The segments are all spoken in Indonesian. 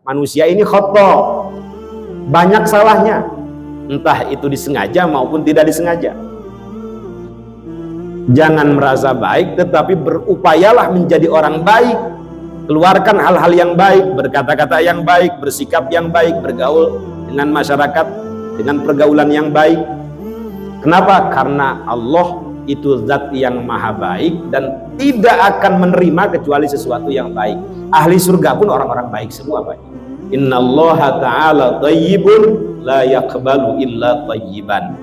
manusia ini khata, banyak salahnya, entah itu disengaja maupun tidak disengaja. Jangan merasa baik, tetapi berupayalah menjadi orang baik. Keluarkan hal-hal yang baik, berkata-kata yang baik, bersikap yang baik, bergaul dengan masyarakat dengan pergaulan yang baik. Kenapa? Karena Allah itu zat yang maha baik dan tidak akan menerima kecuali sesuatu yang baik. Ahli surga pun orang-orang baik semua, Pak. Innallaha ta'ala thayyibun la yaqbalu illa thayyiban.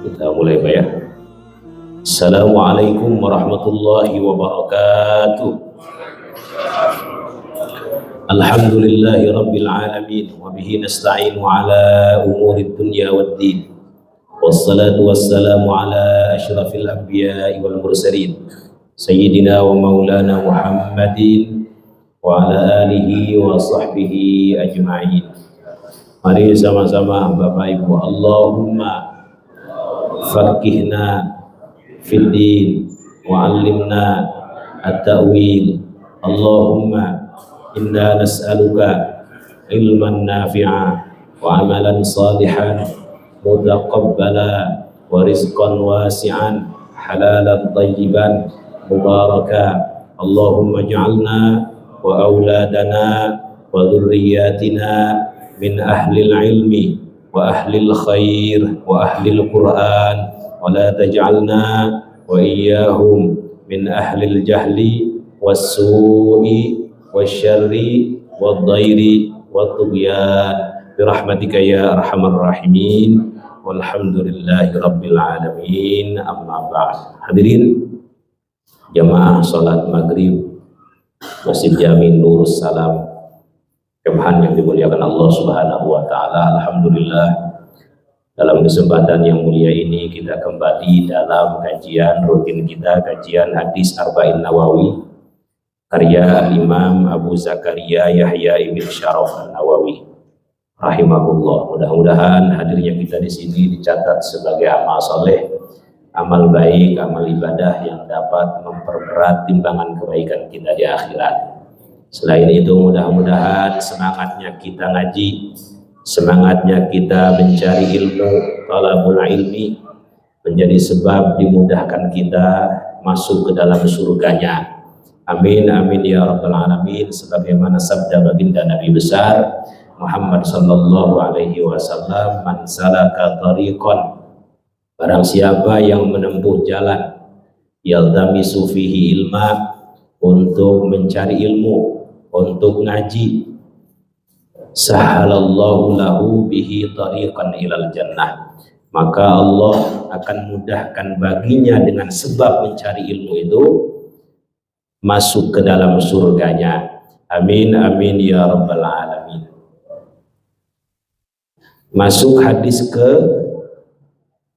Kita mulai, Pak ya. Assalamualaikum warahmatullahi wabarakatuh. Alhamdulillahi rabbil alamin wa bihi nasta'inu ala umuri dunya waddin. Wassalatu wassalamu ala asyrafil anbiya'i wal mursalin sayyidina wa maulana Muhammadin wa ala alihi wa sahbihi ajma'in. Mari sama-sama Bapak Ibu, Allahumma faqihna fid din wa 'allimna at-ta'wil. Allahumma inna nas'aluka ilman nafi'a wa amalan salihan mutaqabbala wa rizqan wasi'an halalan tayyiban mubaraka. Allahumma ja'alna wa auladana wa dhurriyyatina min ahlil ilmi wa ahlil khair wa ahlil Qur'an wa la taj'alna wa iyyahum min ahlil jahli was-su'i wasyarri wadh-dhairi wat-tughyan birahmatika ya arhamar rahimin walhamdulillahi rabbil alamin. Amma ba'd. Hadirin jamaah salat maghrib Masjid Jami Nurus Salam Kemhan yang dimuliakan Allah Subhanahu wa taala. Alhamdulillah, dalam kesempatan yang mulia ini kita kembali dalam kajian rutin kita, kajian hadis Arba'in Nawawi karya Imam Abu Zakaria Yahya ibn Syaraf An-Nawawi rahimahullah. Mudah-mudahan hadirnya kita di sini dicatat sebagai amal soleh, amal baik, amal ibadah yang dapat memperberat timbangan kebaikan kita di akhirat. Selain itu, mudah-mudahan semangatnya kita ngaji, semangatnya kita mencari ilmu, talabul ilmi, menjadi sebab dimudahkan kita masuk ke dalam surganya. Amin amin ya rabbal alamin. Sebagaimana sabda baginda Nabi besar Muhammad sallallahu alaihi wasallam, man salaka tariqan, barang siapa yang menempuh jalan, yaltamisu fihi ilma, untuk mencari ilmu, untuk ngaji, sahalallahu lahu bihi tariqan ilal jannah, maka Allah akan mudahkan baginya dengan sebab mencari ilmu itu masuk ke dalam surganya. Amin amin ya rabbal alamin. Masuk hadis ke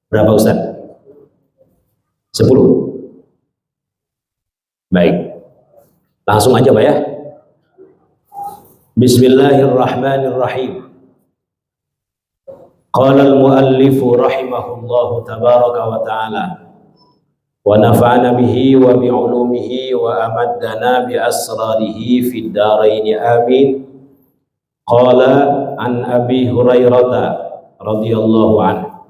berapa Ustaz? 10. Baik, langsung aja Pak ya. Bismillahirrahmanirrahim. Qala al-muallifu rahimahullahu tabaraka wa ta'ala wa nafa'ana bihi wa bi'ulumihi wa amaddana bi asrarihi fid darain amin. Qala an Abi Hurairah radhiyallahu anhu,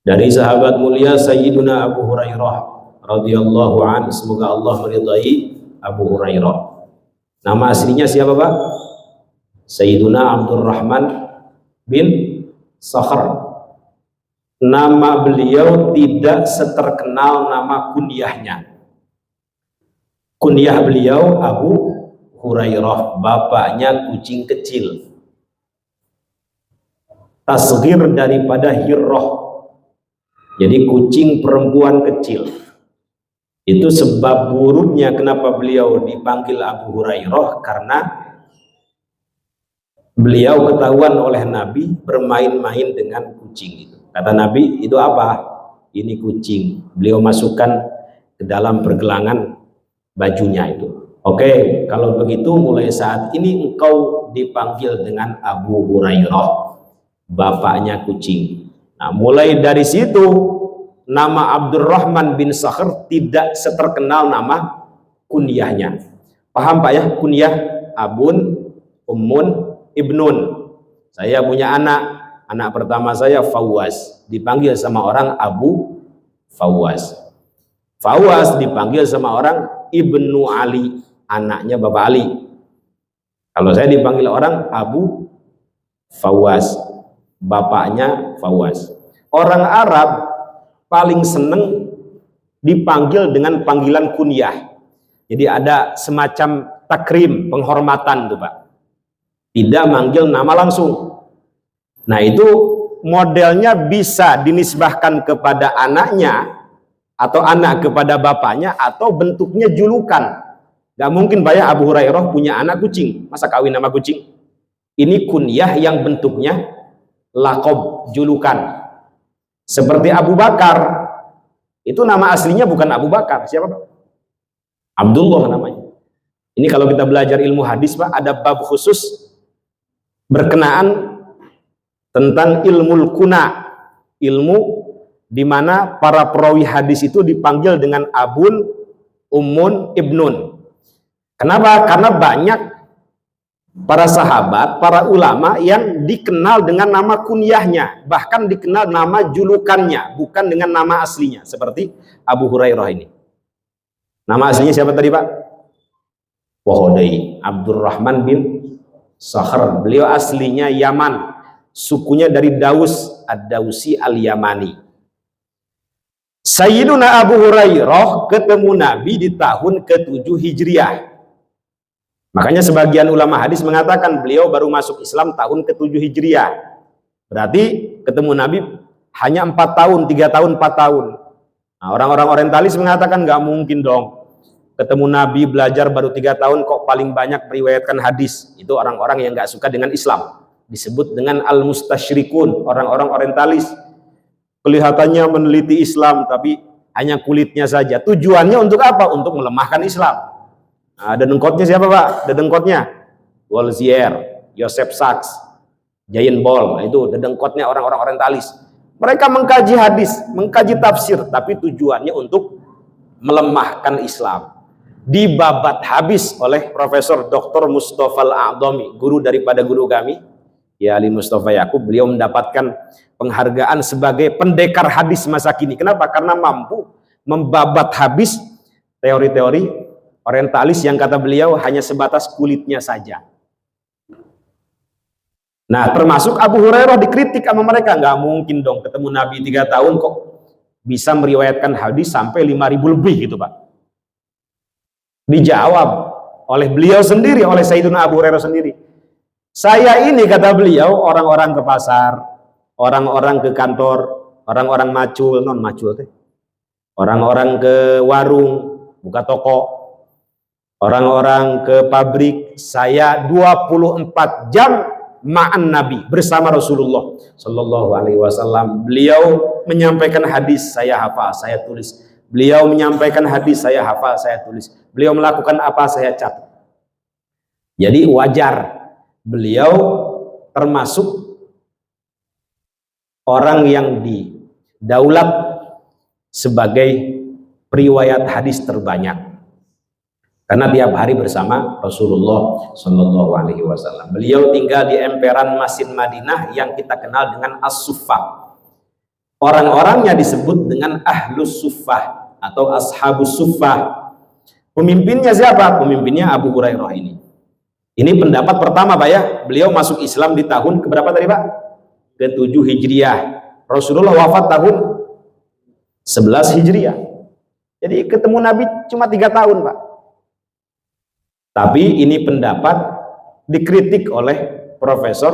dari sahabat mulia Sayyiduna Abu Hurairah radhiyallahu anhu, semoga Allah meridai Abu Hurairah. Nama aslinya siapa Pak? Sayyiduna Abdurrahman bin Sakhr. Nama beliau tidak seterkenal nama kunyahnya. Kunyah beliau Abu Hurairah, bapaknya kucing kecil, tasghir daripada hirroh, jadi kucing perempuan kecil. Itu sebab buruknya kenapa beliau dipanggil Abu Hurairah, karena beliau ketahuan oleh Nabi bermain-main dengan kucing itu. Kata Nabi, itu apa? Ini kucing. Beliau masukkan ke dalam pergelangan bajunya itu. Oke, kalau begitu mulai saat ini engkau dipanggil dengan Abu Hurairah, bapaknya kucing. Nah, mulai dari situ nama Abdurrahman bin Sakhr tidak seterkenal nama kunyahnya. Paham Pak ya? Kunyah abun, ummun, ibnun. Saya punya anak pertama saya Fawwas, dipanggil sama orang Abu Fawwas. Fawwas dipanggil sama orang Ibnu Ali, anaknya Bapak Ali. Kalau saya dipanggil orang Abu Fawwas, bapaknya Fawwas. Orang Arab paling seneng dipanggil dengan panggilan kunyah. Jadi ada semacam takrim, penghormatan tuh Pak. Tidak manggil nama langsung. Nah itu modelnya bisa dinisbahkan kepada anaknya, atau anak kepada bapaknya, atau bentuknya julukan. Gak mungkin Pak ya Abu Hurairah punya anak kucing, masa kawin nama kucing? Ini kunyah yang bentuknya lakob, julukan. Seperti Abu Bakar, itu nama aslinya bukan Abu Bakar, siapa Pak? Abdullah namanya. Ini kalau kita belajar ilmu hadis Pak, ada bab khusus berkenaan tentang ilmu kuna, ilmu di mana para perawi hadis itu dipanggil dengan abun, ummun, ibnun. Kenapa? Karena banyak para sahabat, para ulama yang dikenal dengan nama kunyahnya, bahkan dikenal nama julukannya, bukan dengan nama aslinya, seperti Abu Hurairah ini. Nama aslinya siapa tadi Pak? Wahodai, Abdurrahman bin Sakhr. Beliau aslinya Yaman, sukunya dari Daus, Ad-Dausi Al-Yamani. Sayyiduna Abu Hurairah ketemu Nabi di tahun ke-7 Hijriah. Makanya sebagian ulama hadis mengatakan beliau baru masuk Islam tahun ke-7 Hijriah. Berarti ketemu Nabi hanya 4 tahun, 3 tahun, 4 tahun. Nah, orang-orang orientalis mengatakan nggak mungkin dong. Ketemu Nabi belajar baru 3 tahun kok paling banyak meriwayatkan hadis. Itu orang-orang yang nggak suka dengan Islam. Disebut dengan al-mustasyrikun, orang-orang orientalis. Kelihatannya meneliti Islam tapi hanya kulitnya saja. Tujuannya untuk apa? Untuk melemahkan Islam. Nah, dedengkotnya siapa Pak? Dedengkotnya Walzier, Joseph Sachs, Giant Ball. Nah, itu dedengkotnya orang-orang orientalis. Mereka mengkaji hadis, mengkaji tafsir, tapi tujuannya untuk melemahkan Islam. Dibabat habis oleh Profesor Dr. Mustafa Al-A'dhami, guru daripada guru kami, ya Ali Mustafa Yakub. Beliau mendapatkan penghargaan sebagai pendekar hadis masa kini. Kenapa? Karena mampu membabat habis teori-teori orientalis yang kata beliau hanya sebatas kulitnya saja. Nah, termasuk Abu Hurairah dikritik sama mereka. Nggak mungkin dong ketemu Nabi 3 tahun kok bisa meriwayatkan hadis sampai 5.000 lebih gitu Pak. Dijawab oleh beliau sendiri, oleh Sayyidina Abu Hurairah sendiri. Saya ini, kata beliau, orang-orang ke pasar, orang-orang ke kantor, orang-orang macul, non macul teh, orang-orang ke warung, buka toko, orang-orang ke pabrik. Saya 24 jam ma'an Nabi, bersama Rasulullah Sallallahu Alaihi Wasallam. Beliau menyampaikan hadis, saya hafal, saya tulis. Beliau menyampaikan hadis, saya hafal, saya tulis. Beliau melakukan apa, saya catat. Jadi wajar beliau termasuk orang yang didaulat sebagai periwayat hadis terbanyak. Karena tiap hari bersama Rasulullah Sallallahu Alaihi Wasallam. Beliau tinggal di emperan Masjid Madinah yang kita kenal dengan As-Suffah. Orang-orangnya disebut dengan Ahlus Suffah atau Ashabus Suffah. Pemimpinnya siapa? Pemimpinnya Abu Hurairah ini. Ini pendapat pertama Pak ya. Beliau masuk Islam di tahun keberapa tadi Pak? Ke-7 Hijriah. Rasulullah wafat tahun 11 Hijriah. Jadi ketemu Nabi cuma 3 tahun Pak. Tapi ini pendapat dikritik oleh Profesor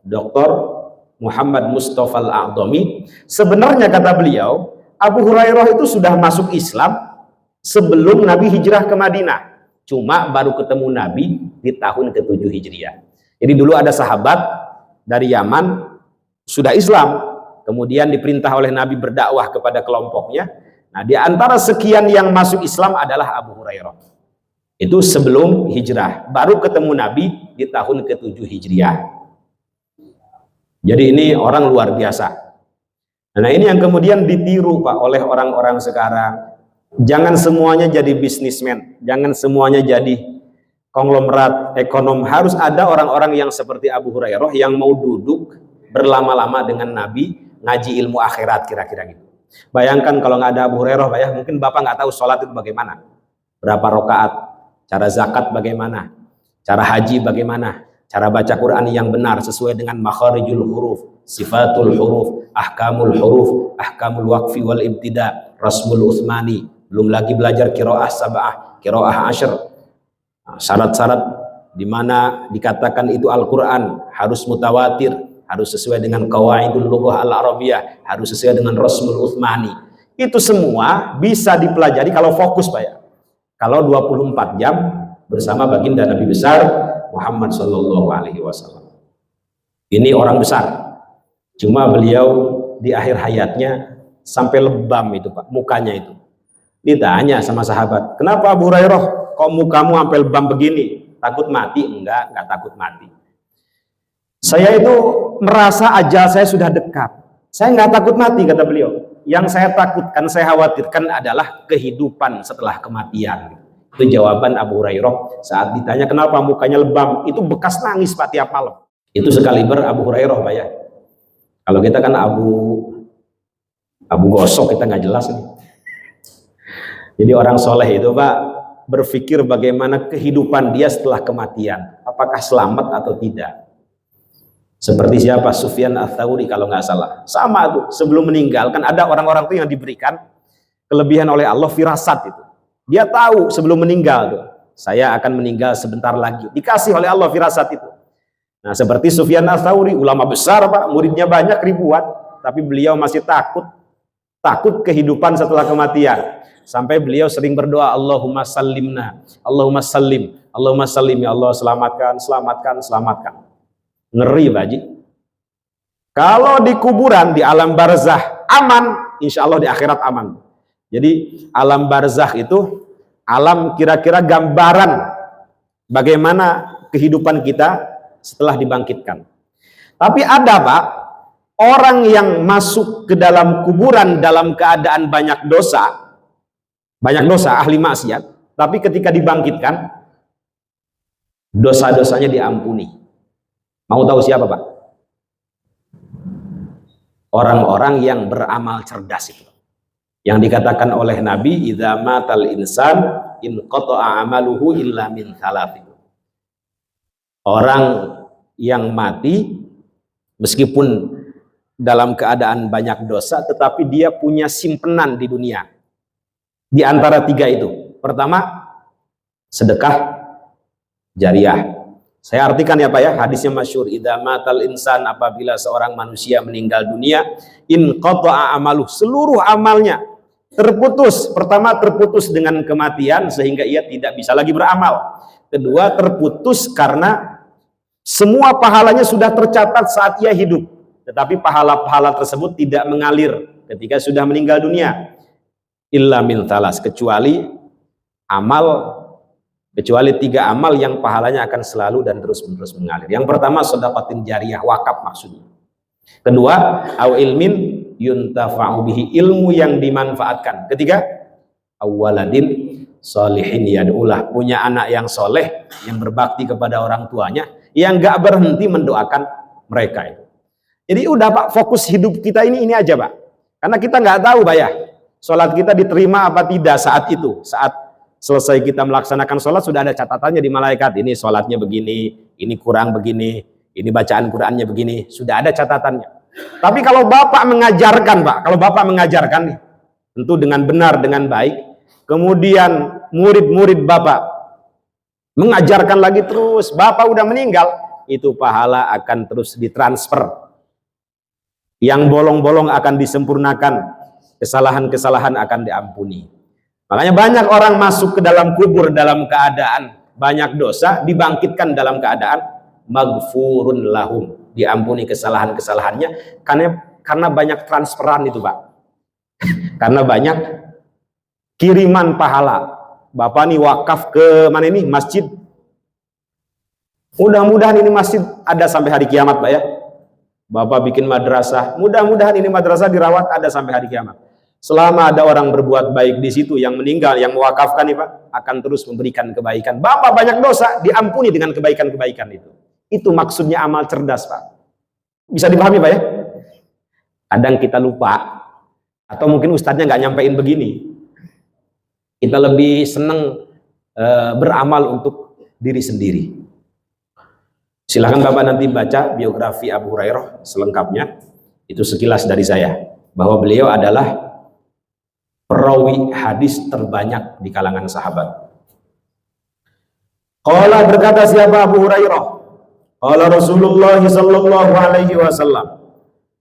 Dr. Muhammad Mustafa Al-A'dhami. Sebenarnya kata beliau, Abu Hurairah itu sudah masuk Islam sebelum Nabi hijrah ke Madinah. Cuma baru ketemu Nabi di tahun ke-7 Hijriah. Jadi dulu ada sahabat dari Yaman sudah Islam, kemudian diperintah oleh Nabi berdakwah kepada kelompoknya. Nah, di antara sekian yang masuk Islam adalah Abu Hurairah. Itu sebelum hijrah, baru ketemu Nabi di tahun ke-7 Hijriah. Jadi ini orang luar biasa. Nah, ini yang kemudian ditiru Pak oleh orang-orang sekarang. Jangan semuanya jadi bisnismen, jangan semuanya jadi konglomerat ekonom. Harus ada orang-orang yang seperti Abu Hurairah yang mau duduk berlama-lama dengan Nabi ngaji ilmu akhirat, kira-kira gitu. Bayangkan kalau nggak ada Abu Hurairah, Pak ya, mungkin Bapak nggak tahu sholat itu bagaimana, berapa rakaat, cara zakat bagaimana, cara haji bagaimana, cara baca Quran yang benar sesuai dengan makharijul huruf, sifatul huruf, ahkamul waqfi wal ibtida, rasmul utsmani, belum lagi belajar qiraah sab'ah, qiraah asyr. Syarat-syarat di mana dikatakan itu Al-Qur'an harus mutawatir, harus sesuai dengan qawaidul lughah al-arabiyah, harus sesuai dengan rasmul utsmani. Itu semua bisa dipelajari kalau fokus, Pak ya. Kalau 24 jam bersama baginda Nabi besar Muhammad sallallahu alaihi wasallam. Ini orang besar. Cuma beliau di akhir hayatnya sampai lebam itu, Pak, mukanya itu. Ditanya sama sahabat, kenapa Abu Hurairah kok mukamu sampai lebam begini? Takut mati? Enggak takut mati. Saya itu merasa ajal saya sudah dekat. Saya enggak takut mati, kata beliau. Yang saya takutkan, saya khawatirkan adalah kehidupan setelah kematian. Itu jawaban Abu Hurairah saat ditanya kenapa mukanya lebam. Itu bekas nangis, Pak, tiap malam. Itu sekaliber Abu Hurairah, Pak ya. Kalau kita kan Abu Gosok, kita nggak jelas nih. Jadi orang soleh itu, Pak, berpikir bagaimana kehidupan dia setelah kematian, apakah selamat atau tidak. Seperti siapa? Sufyan Ats-Tsauri kalau nggak salah. Sama tuh, sebelum meninggal kan ada orang-orang tuh yang diberikan kelebihan oleh Allah, firasat itu. Dia tahu sebelum meninggal tuh, saya akan meninggal sebentar lagi. Dikasih oleh Allah firasat itu. Nah, seperti Sufyan Ats-Tsauri, ulama besar, Pak, muridnya banyak ribuan, tapi beliau masih takut kehidupan setelah kematian. Sampai beliau sering berdoa, Allahumma sallimna, Allahumma sallim, Allahumma sallim, ya Allah, selamatkan. Ngeri, Pak Haji. Kalau di kuburan, di alam barzah aman, insya Allah di akhirat aman. Jadi alam barzah itu alam kira-kira gambaran bagaimana kehidupan kita setelah dibangkitkan. Tapi ada, Pak, orang yang masuk ke dalam kuburan dalam keadaan banyak dosa, ahli maksiat, tapi ketika dibangkitkan dosa-dosanya diampuni. Mau tahu siapa, Pak? Orang-orang yang beramal cerdas itu. Yang dikatakan oleh Nabi, idza matal insan in qata'a amaluhu illa min thalathin. Orang yang mati meskipun dalam keadaan banyak dosa, tetapi dia punya simpenan di dunia. Di antara tiga itu. Pertama, sedekah jariyah. Saya artikan ya, Pak ya, hadisnya masyhur, idza matal insan, apabila seorang manusia meninggal dunia, in qata'a amaluh, seluruh amalnya terputus. Pertama, terputus dengan kematian sehingga ia tidak bisa lagi beramal. Kedua, terputus karena semua pahalanya sudah tercatat saat ia hidup, tetapi pahala-pahala tersebut tidak mengalir ketika sudah meninggal dunia. Illa min thalas, kecuali tiga amal yang pahalanya akan selalu dan terus-menerus mengalir. Yang pertama, sedekah jariyah, wakaf maksudnya. Kedua, au ilmin yuntafa'u bihi, ilmu yang dimanfaatkan. Ketiga, awaladin sholihin yad'ulah, punya anak yang soleh yang berbakti kepada orang tuanya, yang gak berhenti mendoakan mereka itu. Jadi udah, Pak, fokus hidup kita ini aja, Pak. Karena kita nggak tahu, Pak ya, sholat kita diterima apa tidak saat itu. Saat selesai kita melaksanakan sholat, sudah ada catatannya di malaikat. Ini sholatnya begini, ini kurang begini, ini bacaan Qurannya begini. Sudah ada catatannya. Tapi kalau Bapak mengajarkan, Pak, tentu dengan benar, dengan baik, kemudian murid-murid Bapak mengajarkan lagi terus, Bapak udah meninggal, itu pahala akan terus ditransfer. Yang bolong-bolong akan disempurnakan, kesalahan-kesalahan akan diampuni. Makanya banyak orang masuk ke dalam kubur dalam keadaan banyak dosa, dibangkitkan dalam keadaan maghfurun lahum, diampuni kesalahan-kesalahannya, karena banyak transferan itu, Pak. Karena banyak kiriman pahala. Bapak nih wakaf ke mana ini? Masjid. Mudah-mudahan ini masjid ada sampai hari kiamat, Pak ya. Bapak bikin madrasah, mudah-mudahan ini madrasah dirawat ada sampai hari kiamat. Selama ada orang berbuat baik di situ, yang meninggal, yang mewakafkan nih Pak, akan terus memberikan kebaikan. Bapak banyak dosa, diampuni dengan kebaikan-kebaikan itu. Itu maksudnya amal cerdas Pak. Bisa dipahami Pak ya? Kadang kita lupa, atau mungkin ustadznya nggak nyampein begini. Kita lebih senang beramal untuk diri sendiri. Silahkan Bapak nanti baca biografi Abu Hurairah selengkapnya. Itu sekilas dari saya, bahwa beliau adalah perawi hadis terbanyak di kalangan sahabat. Qala, berkata siapa Abu Hurairah? Qala Rasulullah sallallahu alaihi wasallam.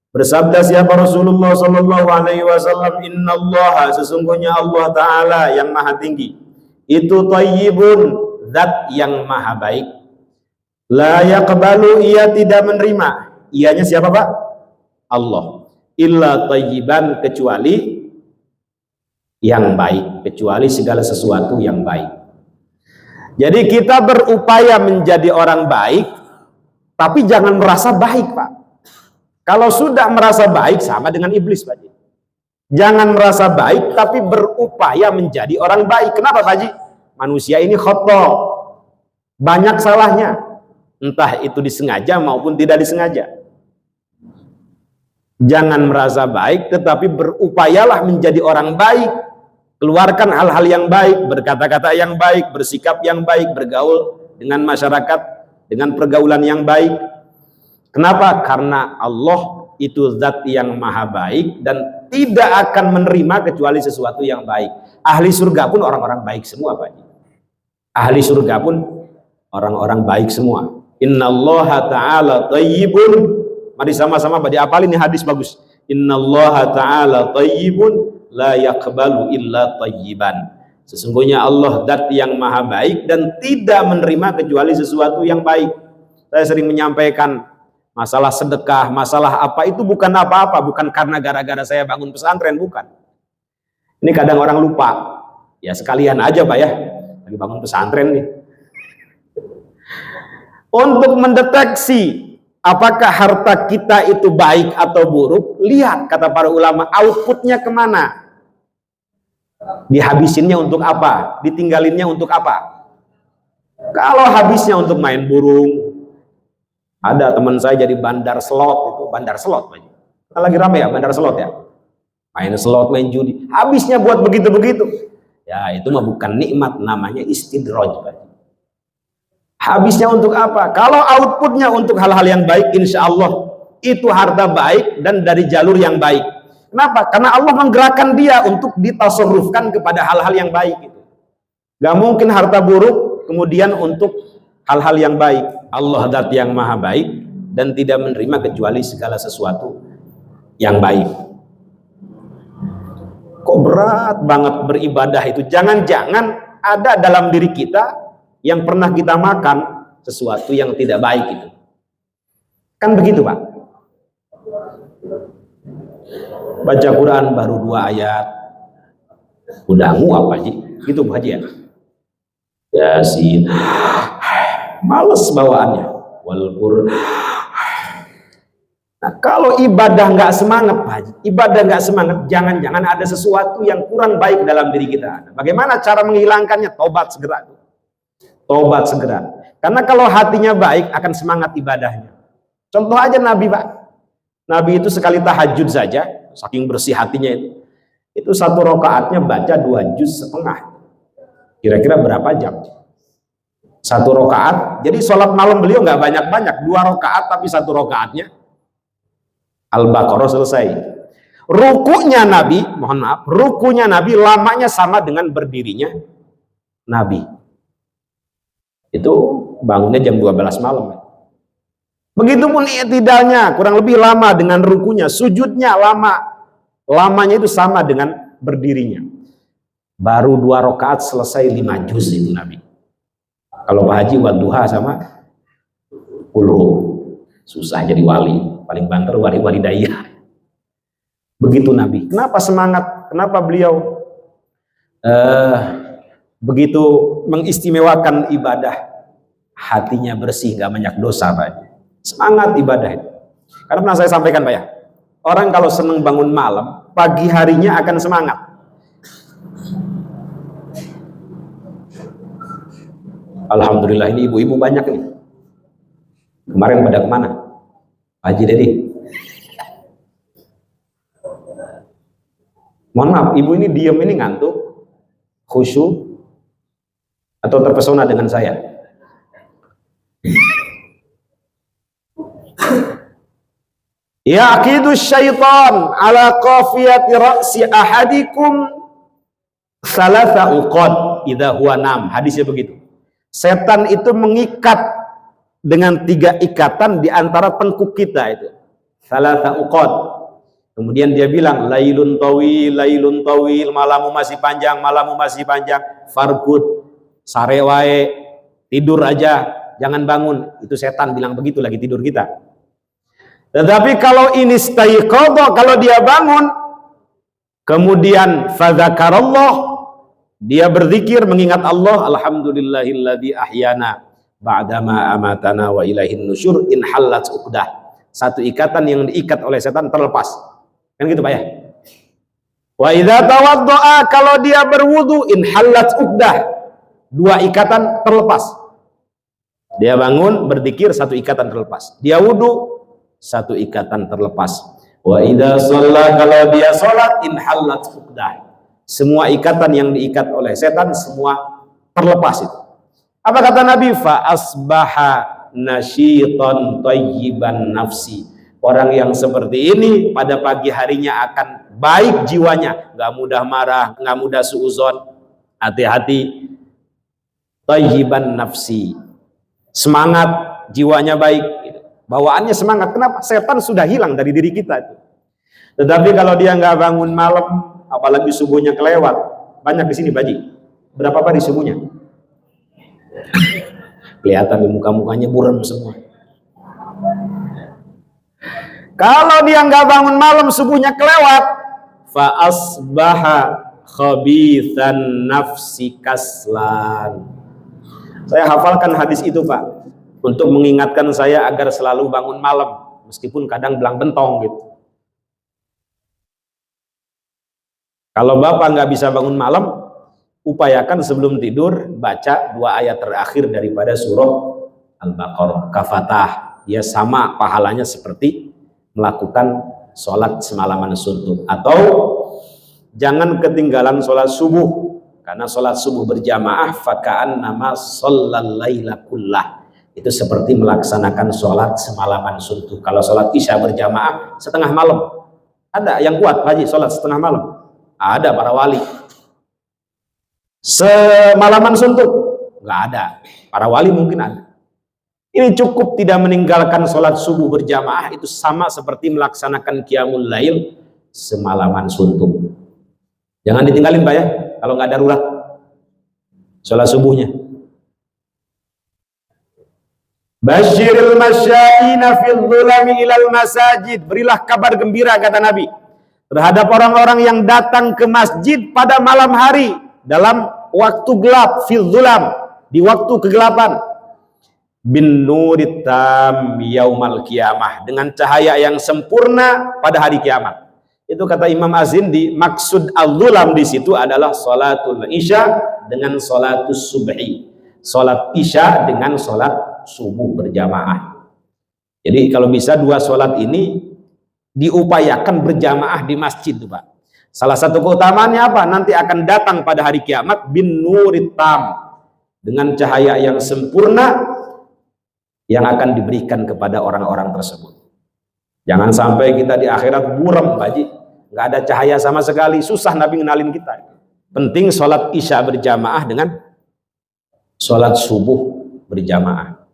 Bersabda siapa Rasulullah sallallahu alaihi wasallam, innallaha, sesungguhnya Allah taala yang maha tinggi, itu thayyibun, zat yang maha baik. La yaqbalu, ia tidak menerima. Ianya siapa Pak? Allah. Illa thayyiban, kecuali yang baik, kecuali segala sesuatu yang baik. Jadi kita berupaya menjadi orang baik, tapi jangan merasa baik Pak. Kalau sudah merasa baik sama dengan iblis Pak Haji. Jangan merasa baik tapi berupaya menjadi orang baik. Kenapa Pak Haji? Manusia ini khata', banyak salahnya, entah itu disengaja maupun tidak disengaja. Jangan merasa baik, tetapi berupayalah menjadi orang baik. Keluarkan hal-hal yang baik, berkata-kata yang baik, bersikap yang baik, bergaul dengan masyarakat dengan pergaulan yang baik. Kenapa? Karena Allah itu zat yang maha baik dan tidak akan menerima kecuali sesuatu yang baik. Ahli surga pun orang-orang baik semua Pak. Ahli surga pun orang-orang baik semua. Innallaha ta'ala thayyibun. Mari sama-sama diapalin nih hadis bagus. Innallaha ta'ala thayyibun la yaqbalu illa thayyiban. Sesungguhnya Allah zat yang maha baik dan tidak menerima kecuali sesuatu yang baik. Saya sering menyampaikan masalah sedekah, masalah apa itu bukan apa-apa, bukan karena gara-gara saya bangun pesantren, bukan. Ini kadang orang lupa. Ya sekalian aja Pak ya, lagi bangun pesantren nih. Untuk mendeteksi apakah harta kita itu baik atau buruk, lihat kata para ulama, outputnya kemana. Dihabisinnya untuk apa? Ditinggalinnya untuk apa? Kalau habisnya untuk main burung, ada teman saya jadi bandar slot, itu bandar slot, kan lagi rame ya bandar slot ya, main slot, main judi, habisnya buat begitu-begitu, ya itu mah bukan nikmat, namanya istidraj. Habisnya untuk apa? Kalau outputnya untuk hal-hal yang baik, insya Allah itu harta baik dan dari jalur yang baik. Kenapa? Karena Allah menggerakkan dia untuk ditasarrufkan kepada hal-hal yang baik. Gak mungkin harta buruk kemudian untuk hal-hal yang baik. Allah zat yang maha baik dan tidak menerima kecuali segala sesuatu yang baik. Kok berat banget beribadah itu? Jangan-jangan ada dalam diri kita yang pernah kita makan sesuatu yang tidak baik itu. Kan begitu Pak? Baca Quran baru 2 ayat udah nguap Haji, gitu Bu Haji ya. Yasin, males bawaannya. Wal Qur'an. Nah, kalau ibadah nggak semangat Pak Haji, ibadah nggak semangat, jangan-jangan ada sesuatu yang kurang baik dalam diri kita. Bagaimana cara menghilangkannya? Tobat segera. Tobat segera. Karena kalau hatinya baik akan semangat ibadahnya. Contoh aja Nabi Pak. Nabi itu sekali tahajud saja, saking bersih hatinya itu 1 rakaatnya baca 2,5 juz. Kira-kira berapa jam? 1 rakaat. Jadi sholat malam beliau nggak banyak-banyak, 2 rakaat tapi 1 rakaatnya Al-Baqarah selesai. Rukunya Nabi, mohon maaf, rukunya Nabi lamanya sama dengan berdirinya Nabi. Itu bangunnya jam 12 malam. Begitupun i'tidalnya kurang lebih lama dengan rukunya, sujudnya lamanya itu sama dengan berdirinya. Baru 2 rakaat selesai 5 juz itu Nabi. Kalau Pak Haji wadduha sama susah jadi wali, paling banter wali daya. Begitu Nabi. Kenapa semangat? Kenapa beliau begitu mengistimewakan ibadah? Hatinya bersih, gak banyak dosa Pak. Semangat ibadah itu. Karena pernah saya sampaikan Pak ya, Orang kalau senang bangun malam, pagi harinya akan semangat. Alhamdulillah, ini ibu-ibu banyak nih. Kemarin pada kemana? Haji Dedi. Mohon maaf, ibu ini diam, ini ngantuk, khusyuk, atau terpesona dengan saya? Yaqidu syaitan ala qafiyati ra'si ahadikum salatha uqad idza huwa nam. Hadisnya begitu. Setan itu mengikat dengan 3 ikatan di antara tengkuk kita itu. Salatha uqad. Kemudian dia bilang, lailun tawil, malamu masih panjang, farqud, sare wae, tidur aja, jangan bangun. Itu setan bilang begitu lagi tidur kita. Tetapi kalau ini staiqadha, kalau dia bangun, kemudian fadzakarallah, dia berzikir mengingat Allah, alhamdulillahilladzi ahyana ba'dama amatana wa ilaihin nusyur, in halat uqdah. 1 ikatan yang diikat oleh setan terlepas. Kan gitu Pak ya? Wa idza tawaddaa, kalau dia berwudu, in halat uqdah. 2 ikatan terlepas. Dia bangun berzikir, 1 ikatan terlepas. Dia wudu, 1 ikatan terlepas. Wa idza shalla, kalau dia salat, in halat uqdah. Semua ikatan yang diikat oleh setan semua terlepas itu. Apa kata Nabi? Fa asbaha nasyitan thayyiban nafsi. Orang yang seperti ini pada pagi harinya akan baik jiwanya, nggak mudah marah, nggak mudah suuzon. Hati-hati. Thayyiban nafsi. Semangat, jiwanya baik. Bawaannya semangat. Kenapa? Setan sudah hilang dari diri kita. Tetapi kalau dia nggak bangun malam, apalagi subuhnya kelewat, banyak di sini Baji. Berapa di subuhnya? Kelihatan di muka-mukanya buram semua. Kalau dia nggak bangun malam, subuhnya kelewat, fa asbaha khabithan nafsi kaslan. Saya hafalkan hadis itu Pak, untuk mengingatkan saya agar selalu bangun malam, meskipun kadang belang bentong gitu. Kalau Bapak nggak bisa bangun malam, upayakan sebelum tidur baca 2 ayat terakhir daripada surah Al-Baqarah, kafatah. Ya sama pahalanya seperti melakukan sholat semalaman suntuk. Atau jangan ketinggalan sholat subuh, karena sholat subuh berjamaah faka'an nama shollal laila kullah. Itu seperti melaksanakan sholat semalaman suntuk. Kalau sholat isya berjamaah setengah malam, ada yang kuat Haji sholat setengah malam? Ada para wali. Semalaman suntuk? Nggak ada. Para wali mungkin ada. Ini cukup tidak meninggalkan sholat subuh berjamaah, itu sama seperti melaksanakan qiyamul lail semalaman suntuk. Jangan ditinggalin Pak ya, kalau nggak darurat sholat subuhnya. Basyiril masyaina fil dhulami ilal masajid. Berilah kabar gembira kata Nabi terhadap orang-orang yang datang ke masjid pada malam hari dalam waktu gelap, fil dhulam, di waktu kegelapan, bin nuritam yaumal qiyamah, dengan cahaya yang sempurna pada hari kiamat. Itu kata Imam Az-Zindi, maksud al-dhulam di situ adalah salatul isya dengan salatus subhi. Salat isya dengan salat subuh berjamaah. Jadi kalau bisa 2 sholat ini diupayakan berjamaah di masjid tuh Pak. Salah satu keutamaannya apa? Nanti akan datang pada hari kiamat bin nuritam, dengan cahaya yang sempurna yang akan diberikan kepada orang-orang tersebut. Jangan sampai kita di akhirat buram Pak Haji, nggak ada cahaya sama sekali, susah Nabi ngenalin kita. Penting sholat isya berjamaah dengan sholat subuh berjamaah.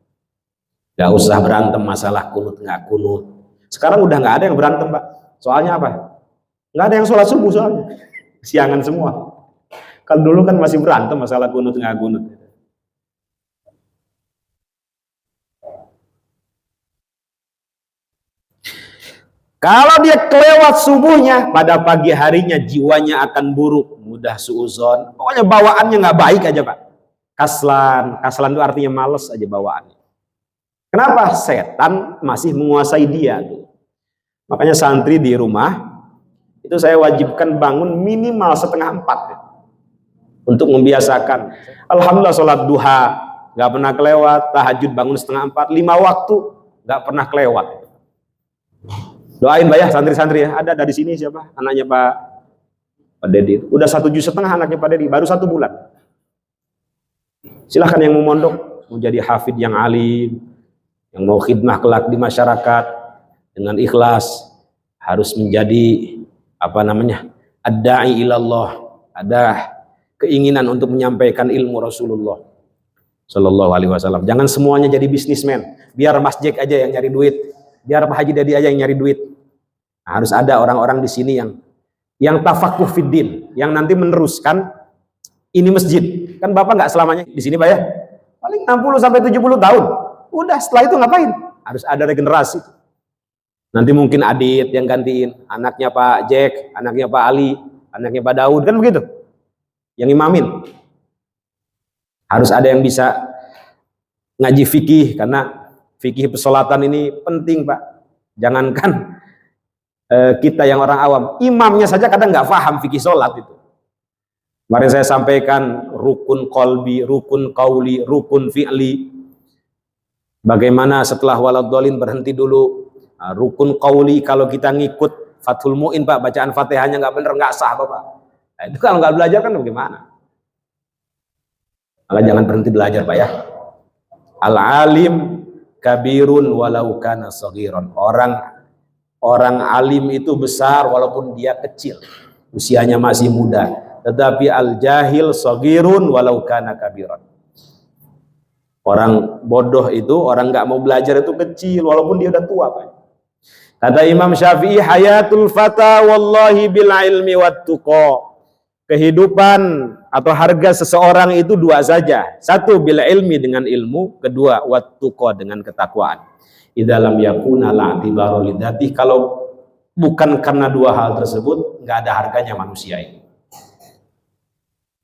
Gak usah berantem masalah kunut nggak kunut. Sekarang udah nggak ada yang berantem Pak. Soalnya apa? Nggak ada yang sholat subuh soalnya. Siangan semua. Kalau dulu kan masih berantem masalah kunut nggak kunut. Kalau dia kelewat subuhnya, pada pagi harinya jiwanya akan buruk, mudah suuzon. Pokoknya bawaannya nggak baik aja Pak. Kaslan itu artinya males aja bawaannya. Kenapa? Setan masih menguasai dia tuh. Makanya santri di rumah itu saya wajibkan bangun minimal 3:30 untuk membiasakan. Alhamdulillah sholat duha nggak pernah kelewat, tahajud bangun 3:30, 5 waktu nggak pernah kelewat. Doain Pak ya santri-santri ya. Ada dari sini siapa? Anaknya Pak Dedi. Udah 1,5 juta anaknya Pak Dedi, baru 1 bulan. Silahkan yang mau mondok, mau jadi hafid yang alim, yang mau khidmah kelak di masyarakat dengan ikhlas, harus menjadi ad-da'i ilallah, ada keinginan untuk menyampaikan ilmu Rasulullah Shallallahu Alaihi Wasallam. Jangan semuanya jadi bisnismen, biar Mas Jack aja yang nyari duit, biar Pak Haji Dedi aja yang nyari duit. Nah, harus ada orang-orang di sini yang tafakuh fiddin, yang nanti meneruskan ini masjid. Kan Bapak nggak selamanya di sini Pak ya, paling 60 sampai 70 tahun. Udah setelah itu ngapain? Harus ada regenerasi. Nanti mungkin Adit yang gantiin, anaknya Pak Jack, anaknya Pak Ali, anaknya Pak Daud, kan begitu. Yang imamin. Harus ada yang bisa ngaji fikih, karena fikih pesolatan ini penting Pak. Jangankan kita yang orang awam, imamnya saja kadang nggak paham fikih sholat itu. Kemarin saya sampaikan rukun kolbi, rukun kauli, rukun fi'li. Bagaimana setelah waladhdallin berhenti dulu. Rukun qauli kalau kita ngikut Fathul Mu'in Pak, bacaan Fatihahnya nggak bener, nggak sah Bapak. Nah, itu kalau nggak belajar kan bagaimana? Maka jangan berhenti belajar Pak ya. Al-alim kabirun walau kana saghiran. Orang alim itu besar walaupun dia kecil, usianya masih muda. Tetapi al-jahil saghirun walau kana kabiran. Orang bodoh itu, orang nggak mau belajar itu kecil walaupun dia udah tua Pak. Kata Imam Syafi'i, hayatul fata wallahi bil ilmi wat tuqa. Kehidupan atau harga seseorang itu 2 saja. 1 bil ilmi dengan ilmu, 2 wat tuqa dengan ketakwaan. Idalam yakuna la'tibara lidati, kalau bukan karena 2 hal tersebut nggak ada harganya manusia ini.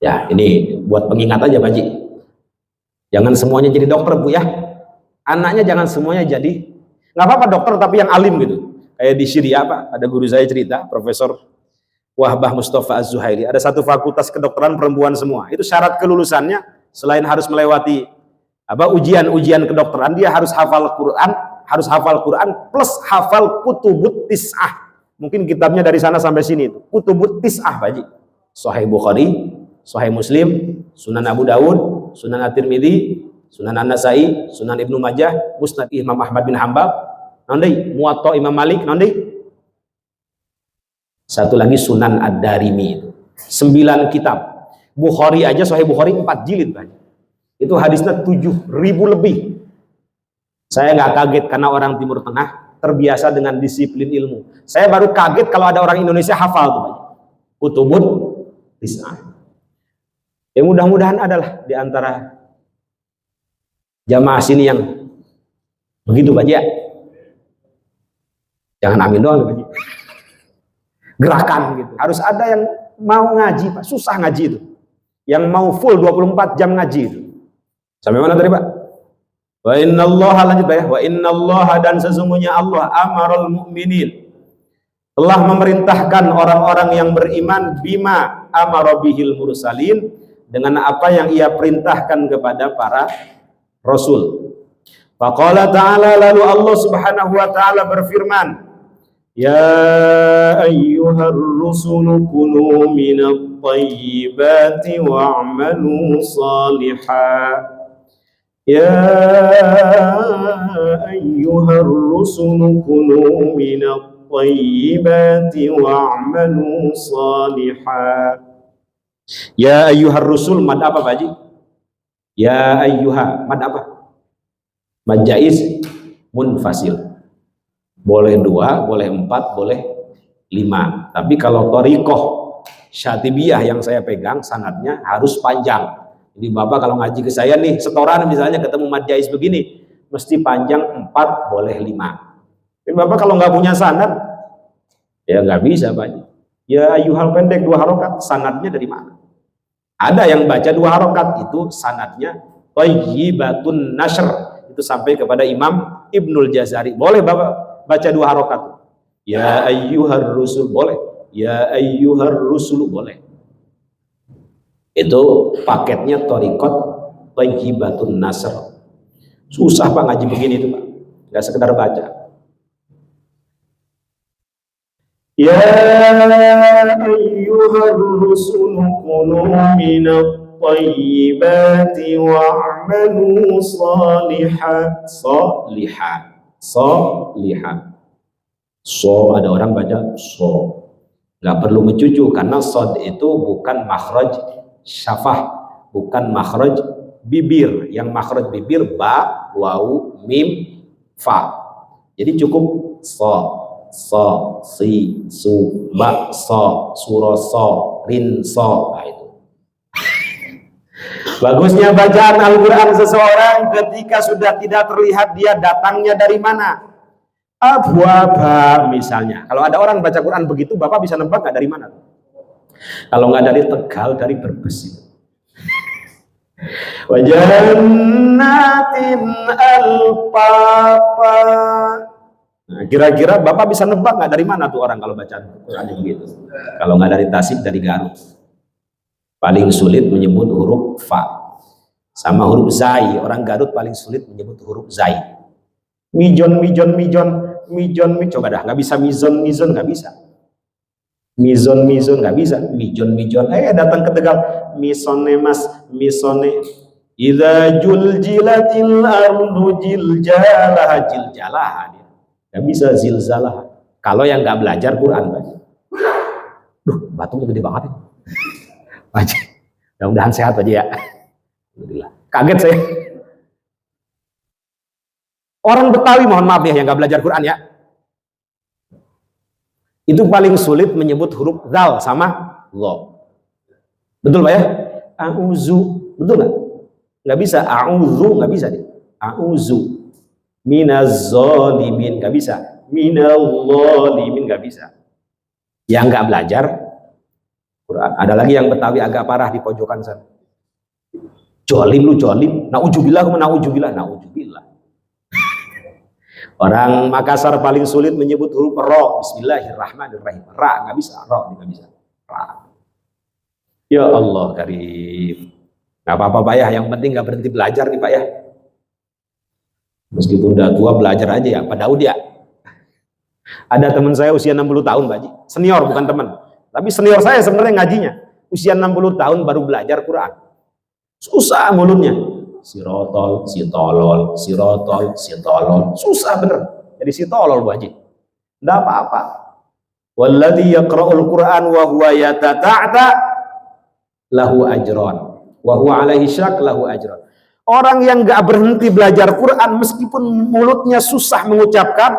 Ya, ini buat pengingat aja Pak Ji. Jangan semuanya jadi dokter Bu ya. Anaknya jangan semuanya jadi, nggak apa-apa dokter tapi yang alim gitu. Kayak di Syria Pak, ada guru saya cerita, Profesor Wahbah Mustafa Az-Zuhairi, ada 1 fakultas kedokteran perempuan semua. Itu syarat kelulusannya selain harus melewati ujian kedokteran, dia harus hafal Quran plus hafal kutubut tis'ah. Mungkin kitabnya dari sana sampai sini itu. Kutubut tis'ah Pak Ji. Sahih Bukhari, Sahih Muslim, Sunan Abu Dawud, Sunan At-Tirmidzi, Sunan An-Nasai, Sunan Ibnu Majah, Musnad Imam Ahmad bin Hambal, nanti Muwatta Imam Malik, nanti 1 lagi Sunan Ad-Darimi itu. 9 kitab. Bukhari aja, Sahih Bukhari 4 jilid banyak. Itu hadisnya 7.000 lebih. Saya nggak kaget karena orang Timur Tengah terbiasa dengan disiplin ilmu. Saya baru kaget kalau ada orang Indonesia hafal tuh banyak. Kutubut tis'ah. Ya mudah-mudahan adalah di antara jamaah sini yang begitu Pak ya. Jangan amin doang Pak. Gerakan gitu. Harus ada yang mau ngaji Pak. Susah ngaji itu. Yang mau full 24 jam ngaji itu. Sampai mana tadi Pak? Wa innallaha, lanjut Pak ya. Wa innallaha, dan sesungguhnya Allah amaral mu'minin, telah memerintahkan orang-orang yang beriman bima amara bihil mursalin, dengan apa yang ia perintahkan kepada para rasul. Faqala ta'ala, lalu Allah Subhanahu wa taala berfirman, ya ayyuhar rusulu kunu minat tayyibati wa'malu salihah. Ya ayyuhar rusulu kunu minat tayyibati wa'malu salihah. Ya ayyuhar rusul, mad apa Pak Haji? Ya ayyuha, mad apa? Mad jaiz munfasil. Boleh 2, boleh 4, boleh 5. Tapi kalau thariqah Syatibiyah yang saya pegang, sanadnya harus panjang. Jadi Bapak kalau ngaji ke saya nih, setoran misalnya ketemu mad jaiz begini, mesti panjang 4, boleh 5. Tapi Bapak kalau nggak punya sanad, ya nggak bisa Pak. Ya ayyuhal pendek 2 harokat, sanadnya dari mana? Ada yang baca 2 harokat, itu sanadnya thayyibatun nashr, itu sampai kepada Imam Ibnul Jazari. Boleh Bapak baca 2 harokat. Ya ayyuhar rusul boleh. Ya ayyuhar rusul boleh. Itu paketnya thariqat Thayyibatun Nasr. Susah Pak ngaji begini itu Pak. Nggak sekedar baca. Ya ayyuhar rusul kulu minat thayyibati wa'malu salihan. Salihan. So, ada orang baca so. Nggak perlu mencucu karena sod itu bukan makhraj syafah, bukan makhraj bibir. Yang makhraj bibir ba, waw, mim, fa. Jadi cukup so, si, su, ba, so, suro, so, rin, so. Nah, itu. Bagusnya bacaan Al-Quran seseorang ketika sudah tidak terlihat dia datangnya dari mana. Abwaba misalnya. Kalau ada orang baca Quran begitu, Bapak bisa nebak nggak dari mana? Kalau nggak dari Tegal, dari Brebes itu. Wajannatin al-papa. Nah, kira-kira Bapak bisa nebak nggak dari mana tuh orang kalau baca Quran begitu? Kalau nggak dari Tasik, dari Garut. Paling sulit menyebut huruf fa. Sama huruf zai. Orang Garut paling sulit menyebut huruf zai. Mijon. Coba dah, nggak bisa mizon, nggak bisa. Mizon, nggak bisa. Mijon. Datang ke Tegal. Misone mas, misone. Idza juljilatil ardu jiljalah. Nggak bisa zilzalah. Kalau yang nggak belajar Quran, duh, batunya gede banget ya. Wajib. Mudah-mudahan sehat aja ya. Alhamdulillah. Kaget saya. Orang Betawi, mohon maaf ya, yang nggak belajar Quran ya, itu paling sulit menyebut huruf zal sama lo. Betul Pak ya? A'udzu, betul nggak? Nggak bisa. A'udzu nggak bisa deh. A'udzu minaz zalimin nggak bisa. Minal zalimin nggak bisa. Yang nggak belajar Quran. Ada lagi yang Betawi agak parah di pojokan sana. Jolim lu jolim. Naujubillah. Orang Makassar paling sulit menyebut huruf ro. Bismillahirrahmanirrahim. Ra nggak bisa, ro nggak bisa. Ra. Ya Allah karim. Nggak apa-apa Pak ya. Yang penting nggak berhenti belajar nih Pak ya. Meskipun udah tua belajar aja ya. Pak Daud ya. Ada teman saya usia 60 tahun Pak Haji. Senior bukan teman. Tapi senior saya sebenarnya ngajinya. Usia 60 tahun baru belajar Quran. Susah mulutnya. Sirotol, sitolol, susah bener. Jadi sitolol Bu Haji. Enggak apa-apa. Walladzi yaqra'ul Qur'an wa huwa yatata'ta lahu ajron. Wa huwa alaihi syak lahu ajron. Orang yang enggak berhenti belajar Quran meskipun mulutnya susah mengucapkan,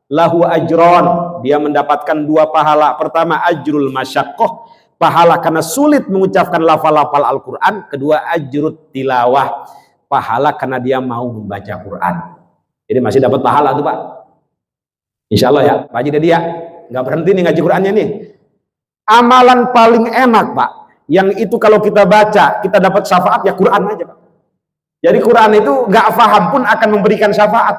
lahu ajron, dia mendapatkan 2 pahala. Pertama ajrul masyaqqah, pahala karena sulit mengucapkan lafal-lafal Al-Quran. Kedua ajrut tilawah, pahala karena dia mau membaca Quran. Jadi masih dapat pahala tuh Pak. Insya Allah ya Pak Haji Dedi ya. Nggak berhenti nih ngaji Qurannya nih. Amalan paling enak Pak, yang itu kalau kita baca kita dapat syafaat ya Quran aja Pak. Jadi Quran itu nggak paham pun akan memberikan syafaat.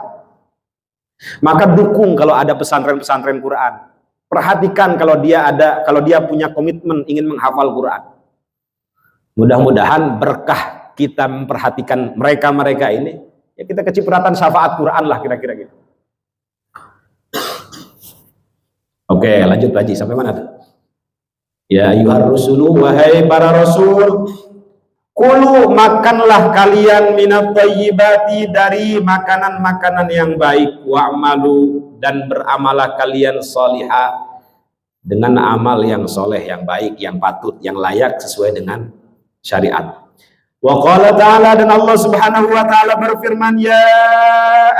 Maka dukung kalau ada pesantren-pesantren Quran. Perhatikan kalau dia punya komitmen ingin menghafal Quran. Mudah-mudahan berkah kita memperhatikan mereka ini, ya kita kecipratan syafaat Quran lah kira-kira gitu. Oke, lanjut Pak Haji, sampai mana tuh? Ya ayyuhar rusulu, wahai para rasul, kulu makanlah kalian minat thayyibati, dari makanan-makanan yang baik, wa'malu, dan beramalah kalian salihah, dengan amal yang soleh, yang baik, yang patut, yang layak sesuai dengan syariat. Wa qala ta'ala, dan Allah subhanahu wa ta'ala berfirman, ya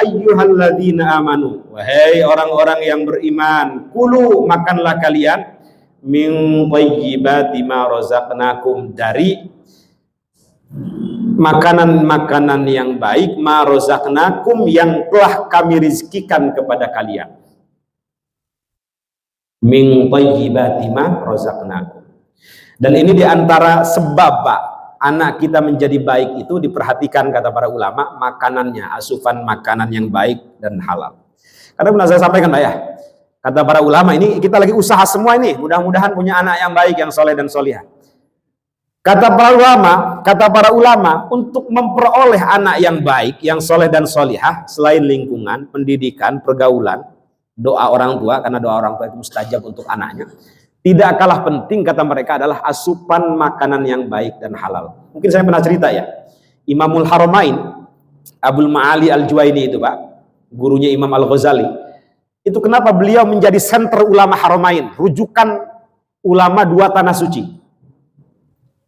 ayyuhalladzina amanu, wahai orang-orang yang beriman, kulu makanlah kalian min thayyibati ma razaqnakum, dari makanan-makanan yang baik, ma razaqnakum, yang telah kami rizkikan kepada kalian. Min thayyibati ma razaqnakum. Dan ini diantara sebab Pak anak kita menjadi baik itu diperhatikan, kata para ulama, makanannya, asupan makanan yang baik dan halal. Karena pernah saya sampaikan Pak ya, Kata para ulama, ini kita lagi usaha semua ini, mudah-mudahan punya anak yang baik, yang soleh dan solihah. Kata para ulama, untuk memperoleh anak yang baik, yang soleh dan solihah, selain lingkungan, pendidikan, pergaulan, doa orang tua, karena doa orang tua itu mustajab untuk anaknya, tidak kalah penting kata mereka adalah asupan makanan yang baik dan halal. Mungkin saya pernah cerita ya, Imamul Haramain, Abdul Ma'ali Al-Juwaini itu Pak, gurunya Imam Al-Ghazali, itu kenapa beliau menjadi senter ulama Haramain, rujukan ulama dua tanah suci.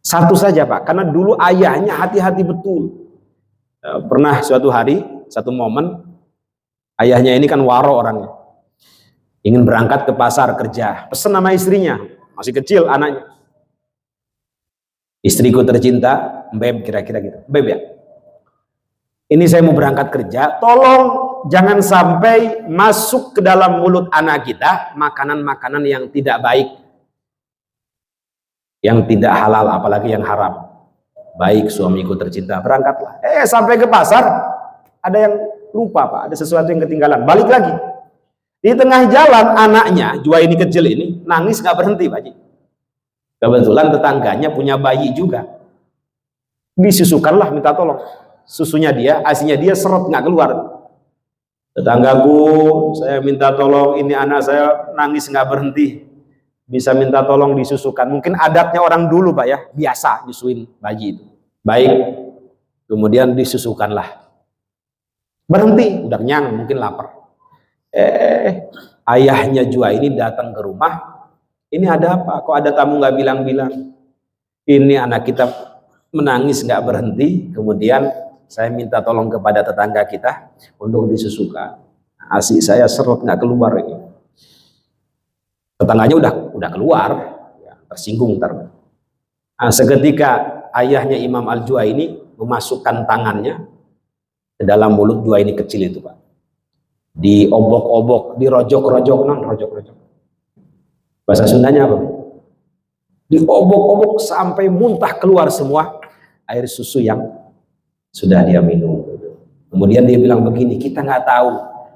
Satu saja Pak, karena dulu ayahnya hati-hati betul. Pernah suatu hari, satu momen, ayahnya ini kan waro orangnya, ingin berangkat ke pasar kerja, pesan nama istrinya, masih kecil anaknya, istriku tercinta, Beb, kira-kira gitu, Beb ya, ini saya mau berangkat kerja, tolong jangan sampai masuk ke dalam mulut anak kita makanan-makanan yang tidak baik, yang tidak halal, apalagi yang haram. Baik suamiku tercinta, berangkatlah. Sampai ke pasar, ada yang lupa Pak, ada sesuatu yang ketinggalan, balik lagi. Di tengah jalan anaknya, Juwaini kecil ini, nangis gak berhenti Pak Ji. Kebetulan tetangganya punya bayi juga. Disusukanlah, minta tolong. Susunya dia, asinya dia serot gak keluar. Tetanggaku, saya minta tolong, ini anak saya nangis gak berhenti. Bisa minta tolong disusukan. Mungkin adatnya orang dulu Pak ya, biasa nyusuin bayi itu. Baik, kemudian disusukanlah. Berhenti, udah kenyang, mungkin lapar. Ayahnya Juwaini datang ke rumah. Ini ada apa? Kok ada tamu nggak bilang-bilang? Ini anak kita menangis nggak berhenti. Kemudian saya minta tolong kepada tetangga kita untuk disusukan. Asi saya serut nggak keluar ini. Tetangganya udah keluar, ya, tersinggung ntar. Nah, seketika ayahnya Imam Al-Juwaini memasukkan tangannya ke dalam mulut Juwaini kecil itu Pak. Diobok-obok, dirojok-rojok, rojok-rojok. Bahasa Sundanya apa? Diobok-obok sampai muntah keluar semua air susu yang sudah dia minum. Kemudian dia bilang begini, kita nggak tahu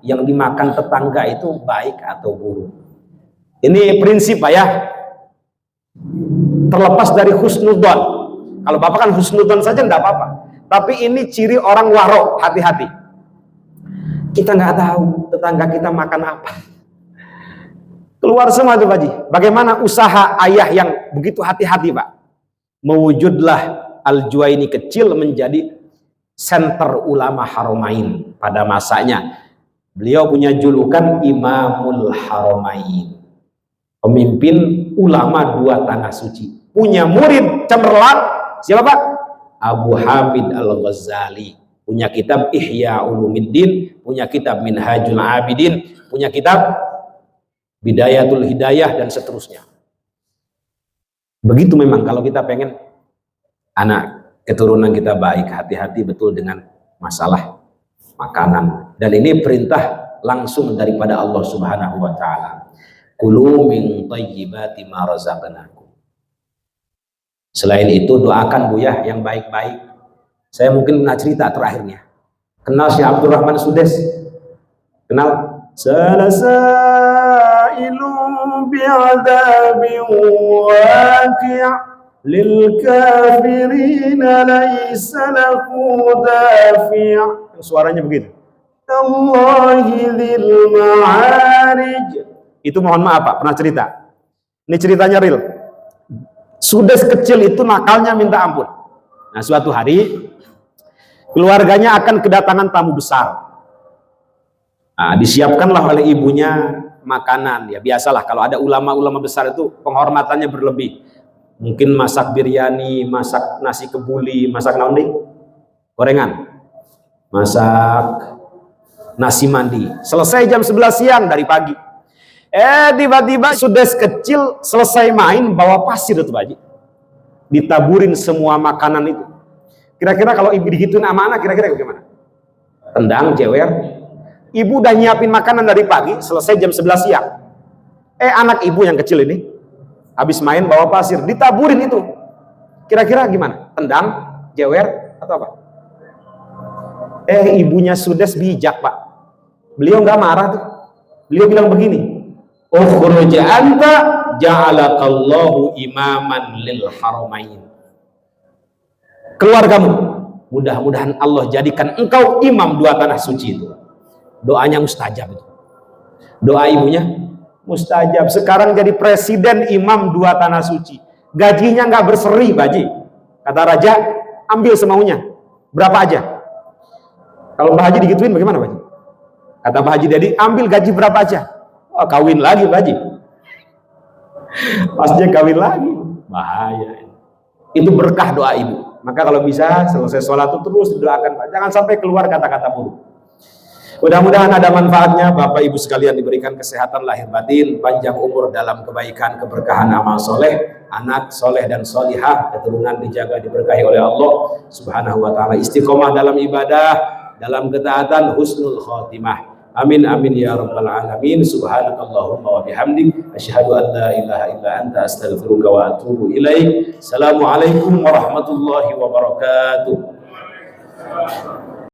yang dimakan tetangga itu baik atau buruk. Ini prinsip Pak ya, terlepas dari husnudon. Kalau Bapak kan husnudon saja enggak apa-apa, tapi ini ciri orang waro, hati-hati. Kita nggak tahu tetangga kita makan apa. Keluar semua tuh Pak Ji. Bagaimana usaha ayah yang begitu hati-hati Pak, mewujudlah Al-Juwaini kecil menjadi senter ulama Haramain pada masanya. Beliau punya julukan Imamul Haramain, pemimpin ulama dua tanah suci. Punya murid cemerlang, siapa Pak? Abu Hamid Al-Ghazali. Punya kitab Ihya Ulumuddin, punya kitab Minhajul Abidin, punya kitab Bidayatul Hidayah, dan seterusnya. Begitu memang kalau kita pengen anak keturunan kita baik, hati-hati betul dengan masalah makanan. Dan ini perintah langsung daripada Allah Subhanahu wa taala. Kulu min thayyibati ma razaqnakum. Selain itu doakan Buya yang baik-baik. Saya mungkin pernah cerita terakhirnya. Kenal Syekh Abdurrahman Sudes? Kenal? Salasailun bi'adabin waqi' lil kafirina laysa lahu dafi'. Suaranya begitu. Allahi dzil ma'arij. Itu mohon maaf Pak, pernah cerita. Ini ceritanya real. Sudes kecil itu nakalnya minta ampun. Nah, suatu hari keluarganya akan kedatangan tamu besar. Nah, disiapkanlah oleh ibunya makanan. Ya biasalah kalau ada ulama-ulama besar itu penghormatannya berlebih. Mungkin masak biryani, masak nasi kebuli, masak naon deh? Gorengan. Masak nasi mandi. Selesai jam 11 siang dari pagi. Tiba-tiba Sudes kecil selesai main bawa pasir itu Pak Haji. Ditaburin semua makanan itu. Kira-kira kalau ibu digituin sama anak, kira-kira bagaimana? Tendang, jewer. Ibu udah nyiapin makanan dari pagi, selesai jam 11 siang. Anak ibu yang kecil ini habis main bawa pasir, ditaburin itu. Kira-kira gimana? Tendang, jewer, atau apa? Ibunya Sudes bijak Pak. Beliau nggak marah tuh. Beliau bilang begini, ukhruj anta ja'alakallahu imaman lil haramain. Keluar kamu, mudah-mudahan Allah jadikan engkau imam dua tanah suci itu. Doanya mustajab itu. Doa ibunya mustajab. Sekarang jadi presiden imam dua tanah suci, gajinya nggak berseri Baji. Kata raja, ambil semaunya, berapa aja. Kalau Pak Haji digituin bagaimana Baji? Kata Pak Haji Dedi, ambil gaji berapa aja. Oh, kawin lagi Baji. Pasnya kawin lagi, bahaya. Itu berkah doa ibu. Maka kalau bisa selesai sholat itu terus didoakan, jangan sampai keluar kata-kata buruk. Mudah-mudahan ada manfaatnya. Bapak Ibu sekalian diberikan kesehatan lahir batin, panjang umur dalam kebaikan, keberkahan amal soleh, anak soleh dan solihah, keturunan dijaga diberkahi oleh Allah Subhanahu wa ta'ala, istiqomah dalam ibadah, dalam ketaatan, husnul khotimah. Amin amin ya rabbal alamin. Subhanakallahumma wa bihamdik, asyhadu an la ilaha illa anta, astaghfiruka wa atubu ilaik. Assalamualaikum warahmatullahi wabarakatuh.